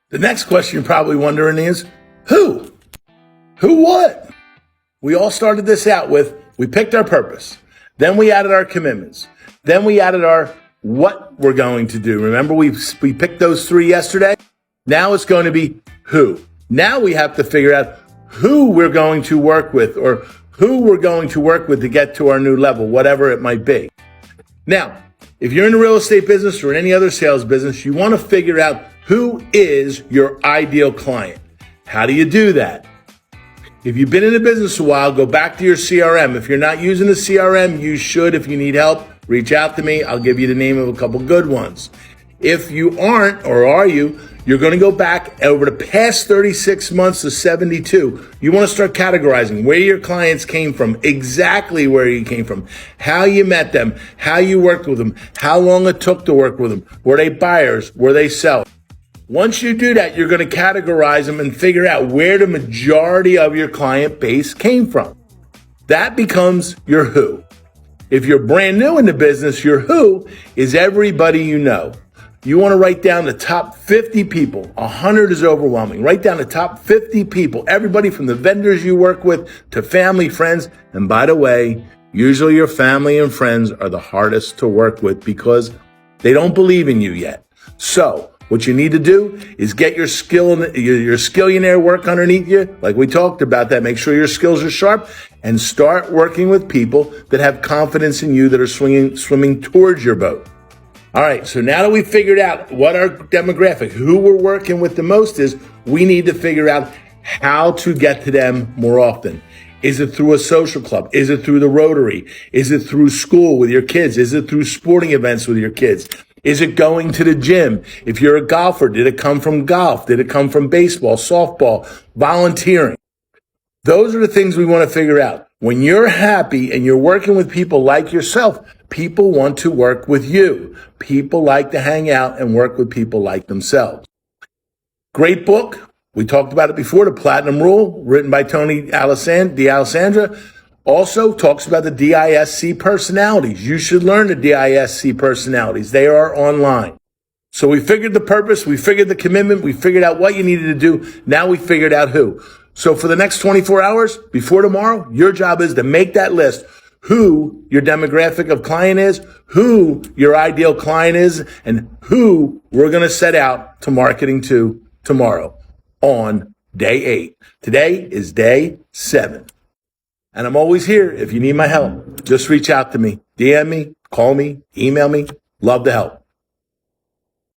The next question you're probably wondering is, who? Who what? We all started this out with, we picked our purpose. Then we added our commitments. Then we added our what we're going to do. Remember we picked those three yesterday? Now it's going to be who. Now we have to figure out who we're going to work with or who we're going to work with to get to our new level, whatever it might be. Now, if you're in the real estate business or in any other sales business, you want to figure out who is your ideal client. How do you do that? If you've been in the business a while, go back to your CRM. If you're not using the CRM, you should. If you need help, reach out to me. I'll give you the name of a couple good ones. If you aren't, or are you, you're going to go back over the past 36 months to 72. You want to start categorizing where your clients came from, exactly where you came from, how you met them, how you worked with them, how long it took to work with them. Were they buyers? Were they sellers? Once you do that, you're going to categorize them and figure out where the majority of your client base came from. That becomes your who. If you're brand new in the business, your who is everybody you know. You want to write down the top 50 people. 100 is overwhelming. Write down the top 50 people, everybody from the vendors you work with to family, friends. And by the way, usually your family and friends are the hardest to work with because they don't believe in you yet. So what you need to do is get your skillionaire work underneath you. Like we talked about that. Make sure your skills are sharp and start working with people that have confidence in you that are swimming towards your boat. All right. So now that we've figured out what our demographic, who we're working with the most is, we need to figure out how to get to them more often. Is it through a social club? Is it through the Rotary? Is it through school with your kids? Is it through sporting events with your kids? Is it going to the gym? If you're a golfer, did it come from golf? Did it come from baseball, softball, volunteering? Those are the things we want to figure out. When you're happy and you're working with people like yourself, people want to work with you. People like to hang out and work with people like themselves. Great book. We talked about it before, The Platinum Rule, written by Tony D'Alessandro. Also talks about the DISC personalities. You should learn the DISC personalities. They are online. So we figured the purpose, we figured the commitment, we figured out what you needed to do. Now we figured out who. So for the next 24 hours before tomorrow, your job is to make that list. Who your demographic of client is, who your ideal client is, and who we're going to set out to marketing to tomorrow on day 8. Today is day 7. And I'm always here if you need my help. Just reach out to me, DM me, call me, email me. Love to help.